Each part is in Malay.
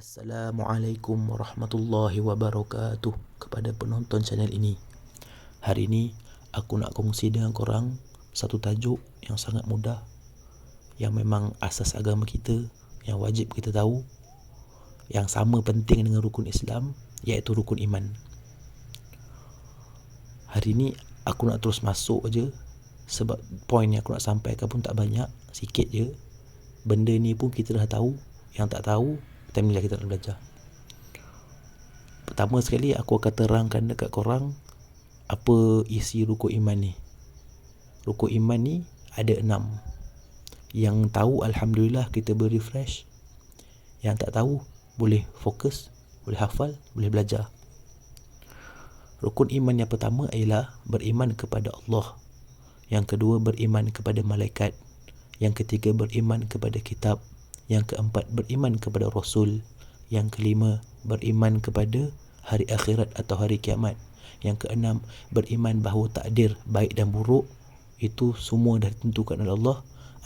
Assalamualaikum warahmatullahi wabarakatuh kepada penonton channel ini. Hari ini aku nak kongsi dengan korang satu tajuk yang sangat mudah, yang memang asas agama kita, yang wajib kita tahu, yang sama penting dengan rukun Islam, iaitu rukun iman. Hari ini aku nak terus masuk je, sebab poin yang aku nak sampaikan pun tak banyak, sikit je. Benda ni pun kita dah tahu, yang tak tahu time ni lah kita nak belajar. Pertama sekali aku akan terangkan dekat korang apa isi rukun iman ni. Rukun iman ni ada 6. Yang tahu Alhamdulillah kita berrefresh. Yang tak tahu boleh fokus, boleh hafal, boleh belajar. Rukun iman yang pertama ialah beriman kepada Allah. Yang kedua beriman kepada malaikat. Yang ketiga beriman kepada kitab. Yang keempat beriman kepada Rasul. Yang kelima beriman kepada hari akhirat atau hari kiamat. Yang keenam beriman bahawa takdir baik dan buruk itu semua dah ditentukan oleh Allah,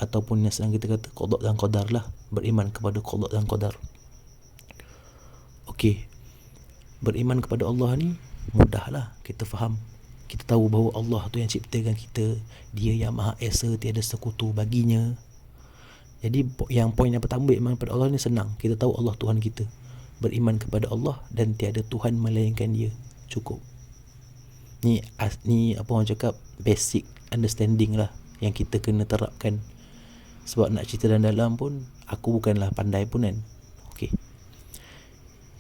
ataupun yang sedang kita kata qada dan qadar lah. Beriman kepada qada dan qadar. Okey, beriman kepada Allah ni mudahlah kita faham. Kita tahu bahawa Allah tu yang ciptakan kita, Dia yang Maha Esa, tiada sekutu baginya. Jadi yang poin yang pertama, beriman kepada Allah ni senang. Kita tahu Allah Tuhan kita. Beriman kepada Allah dan tiada Tuhan melainkan Dia. Cukup. Ni apa orang cakap, basic understanding lah yang kita kena terapkan. Sebab nak cerita dalam pun aku bukanlah pandai pun kan. Okey.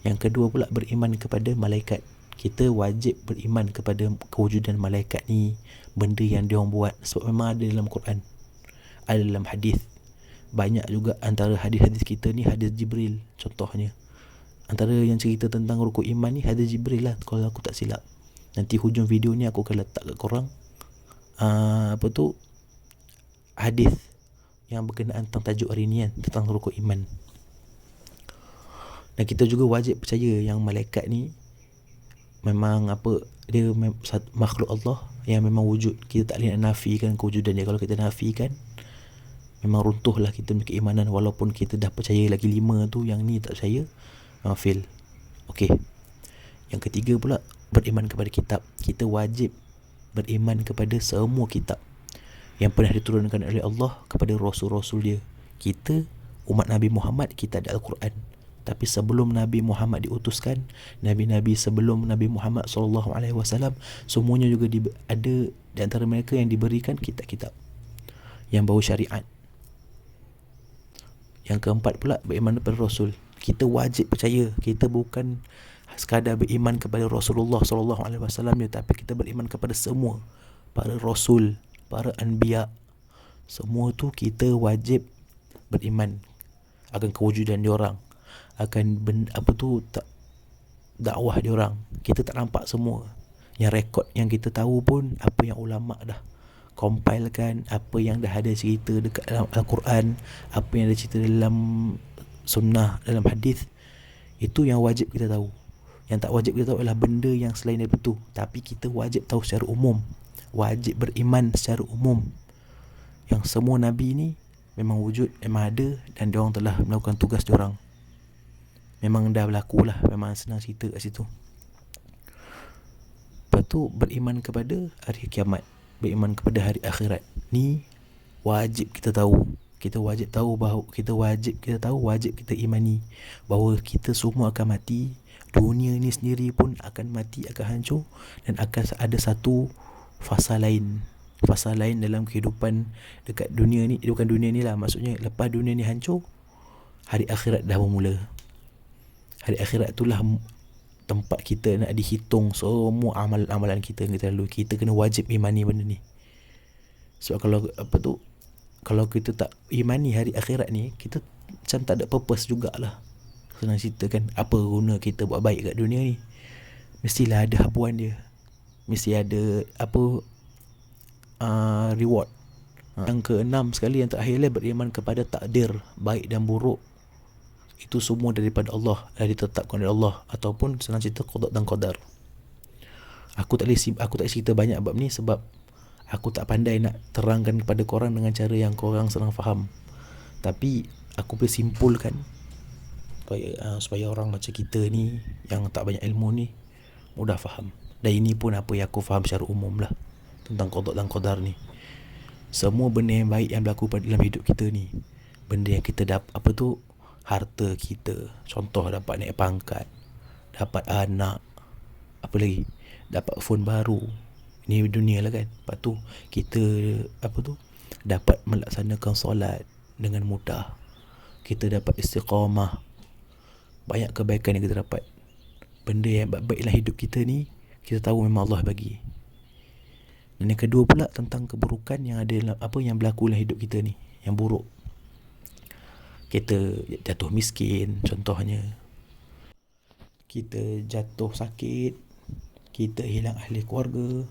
Yang kedua pula beriman kepada malaikat. Kita wajib beriman kepada kewujudan malaikat ni, benda yang dia orang buat, sebab memang ada dalam Quran, ada dalam hadis. Banyak juga antara hadis-hadis kita ni hadis Jibril contohnya. Antara yang cerita tentang rukun iman ni hadis Jibril lah kalau aku tak silap. Nanti hujung video ni aku akan letak kat korang hadis yang berkenaan tentang tajuk hari ni kan, tentang rukun iman. Dan kita juga wajib percaya yang malaikat ni memang dia makhluk Allah yang memang wujud. Kita tak boleh nak nafikan kewujudan dia. Kalau kita nafikan, memang runtuhlah kita punya keimanan. Walaupun kita dah percaya lagi 5 tu, yang ni tak percaya, memang fail. Okey. Yang ketiga pula beriman kepada kitab. Kita wajib beriman kepada semua kitab yang pernah diturunkan oleh Allah kepada rasul-rasul dia. Kita umat Nabi Muhammad, kita ada Al-Quran. Tapi sebelum Nabi Muhammad diutuskan, nabi-nabi sebelum Nabi Muhammad SAW, semuanya juga ada di antara mereka yang diberikan kitab-kitab yang bawa syariat. Yang keempat pula beriman kepada Rasul. Kita wajib percaya. Kita bukan sekadar beriman kepada Rasulullah SAW je, tapi kita beriman kepada semua para Rasul, para Anbiya. Semua tu kita wajib beriman akan kewujudan diorang, akan dakwah diorang. Kita tak nampak semua. Yang rekod yang kita tahu pun apa yang ulama' dah compilekan, apa yang dah ada cerita dekat dalam Al-Quran, apa yang ada cerita dalam sunnah, dalam hadis. Itu yang wajib kita tahu. Yang tak wajib kita tahu adalah benda yang selain daripada itu. Tapi kita wajib tahu secara umum, wajib beriman secara umum yang semua Nabi ni memang wujud, memang ada, dan diorang telah melakukan tugas diorang. Memang dah berlaku lah, memang senang cerita kat situ. Lepas tu beriman kepada hari kiamat, beriman kepada hari akhirat. Ni wajib kita tahu. Kita wajib tahu wajib kita imani bahawa kita semua akan mati. Dunia ni sendiri pun akan mati, akan hancur, dan akan ada satu fasa lain dalam kehidupan dekat dunia ni. Bukan dunia ni lah, maksudnya lepas dunia ni hancur, hari akhirat dah bermula. Hari akhirat itulah tempat kita nak dihitung semua amalan-amalan kita yang kita lalui. Kita kena wajib imani benda ni. Sebab kalau kita tak imani hari akhirat ni, kita macam tak ada purpose jugalah. Senang cerita kan, apa guna kita buat baik kat dunia ni? Mestilah ada hapuan dia, mesti ada reward. Yang keenam sekali, yang terakhirlah beriman kepada takdir baik dan buruk. Itu semua daripada Allah, dah ditetapkan oleh Allah, ataupun senang cerita qada dan qadar. Aku tak boleh cerita banyak bab ni sebab aku tak pandai nak terangkan kepada korang dengan cara yang korang senang faham. Tapi aku boleh simpulkan supaya orang macam kita ni yang tak banyak ilmu ni mudah faham. Dan ini pun apa yang aku faham secara umum lah tentang qada dan qadar ni. Semua benda yang baik yang berlaku dalam hidup kita ni, benda yang kita dapat, harta kita, contoh dapat naik pangkat, dapat anak, apa lagi, dapat phone baru, ni dunia lah kan. Lepas tu kita dapat melaksanakan solat dengan mudah, kita dapat istiqamah, banyak kebaikan yang kita dapat. Benda yang baik dalam hidup kita ni kita tahu memang Allah bagi. Dan yang kedua pula tentang keburukan yang ada, yang berlaku dalam hidup kita ni, yang buruk. Kita jatuh miskin contohnya, kita jatuh sakit, kita hilang ahli keluarga.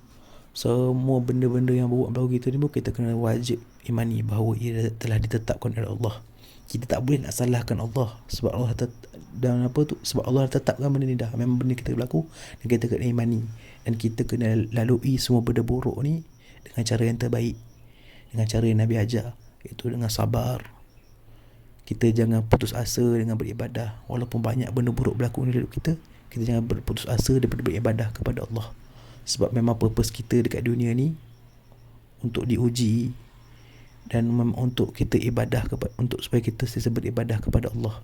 Semua benda-benda yang buruk berlaku kita ni pun kita kena wajib imani bahawa ia telah ditetapkan oleh Allah. Kita tak boleh nak salahkan Allah sebab Allah sebab Allah tetapkan benda ni dah, memang benda kita berlaku, dan kita kena imani. Dan kita kena lalui semua benda buruk ni dengan cara yang terbaik, dengan cara yang Nabi ajar, iaitu dengan sabar. Kita jangan putus asa dengan beribadah. Walaupun banyak benda buruk berlaku dalam hidup kita, kita jangan berputus asa daripada beribadah kepada Allah. Sebab memang purpose kita dekat dunia ni untuk diuji, dan untuk kita ibadah untuk supaya kita sentiasa beribadah kepada Allah.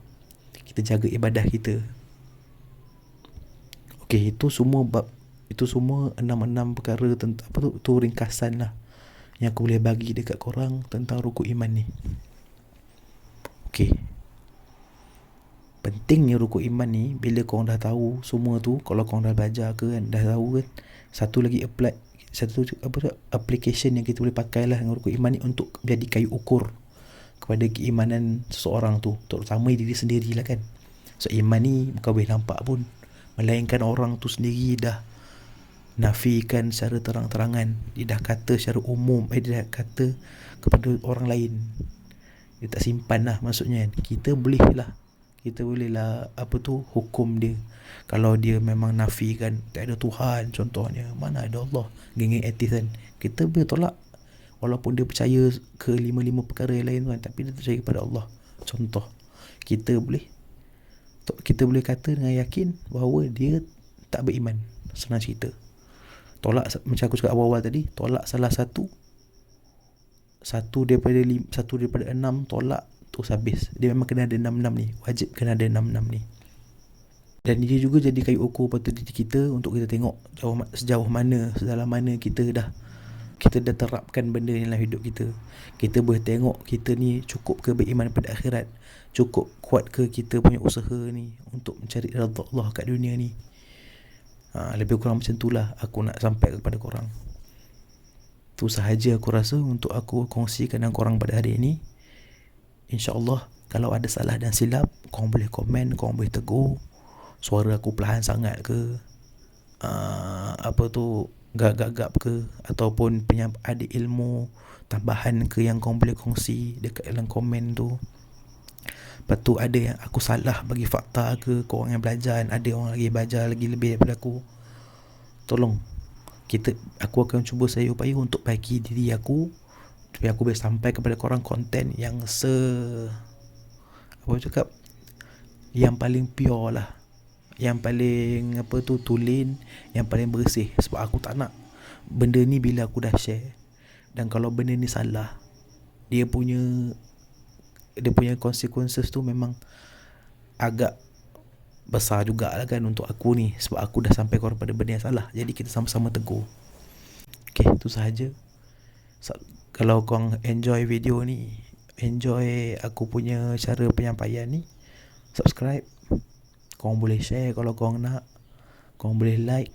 Kita jaga ibadah kita. Okey, itu semua 6 perkara tentang tu ringkasan lah yang aku boleh bagi dekat korang tentang rukuk iman ni. Okey. Pentingnya rukuk iman ni, bila korang dah tahu semua tu, kalau korang dah belajar ke kan, dah tahu kan, satu application yang kita boleh pakai lah dengan rukuk iman ni untuk jadi kayu ukur kepada keimanan seseorang tu, terutama diri sendiri lah kan. So iman ni bukan boleh nampak pun, melainkan orang tu sendiri dah nafikan secara terang-terangan. Dia dah kata secara umum, dia dah kata kepada orang lain, dia tak simpan lah, maksudnya kan. Kita boleh lah hukum dia. Kalau dia memang nafikan tak ada Tuhan contohnya, mana ada Allah, geng-geng etis kan, kita boleh tolak. Walaupun dia percaya ke 5 perkara yang lain kan, tapi dia percaya kepada Allah contoh, kita boleh kata dengan yakin bahawa dia tak beriman. Senang cerita, tolak, macam aku cakap awal-awal tadi, tolak salah satu daripada 6, tolak terus habis. Dia memang kena ada 6 ni, wajib kena ada 6 ni. Dan dia juga jadi kayu ukur pada diri kita untuk kita tengok sejauh mana, sedalam mana kita dah terapkan benda ni dalam hidup kita. Kita boleh tengok kita ni cukup ke beriman pada akhirat, cukup kuat ke kita punya usaha ni untuk mencari redha Allah kat dunia ni. Lebih kurang macam itulah aku nak sampai kepada korang. Tu sahaja aku rasa untuk aku kongsikan dengan korang pada hari ini. InsyaAllah kalau ada salah dan silap, korang boleh komen, korang boleh tegur. Suara aku perlahan sangat ke, gagap ke, ataupun ada ilmu tambahan ke yang korang boleh kongsi dekat dalam komen tu. Lepas tu ada yang aku salah bagi fakta ke, korang yang belajar, ada orang lagi belajar lagi lebih daripada aku, tolong aku akan cuba saya upaya untuk baiki diri aku supaya aku boleh sampai kepada korang konten yang yang paling pure lah, yang paling tulen, yang paling bersih. Sebab aku tak nak benda ni bila aku dah share, dan kalau benda ni salah, dia punya consequences tu memang agak besar jugalah kan untuk aku ni, sebab aku dah sampai korang pada benda yang salah. Jadi kita sama-sama tegur. Okay, itu sahaja. Kalau korang enjoy video ni, enjoy aku punya cara penyampaian ni, subscribe. Korang boleh share kalau korang nak, korang boleh like.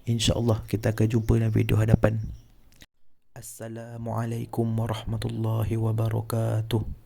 InsyaAllah kita akan jumpa dalam video hadapan. Assalamualaikum warahmatullahi wabarakatuh.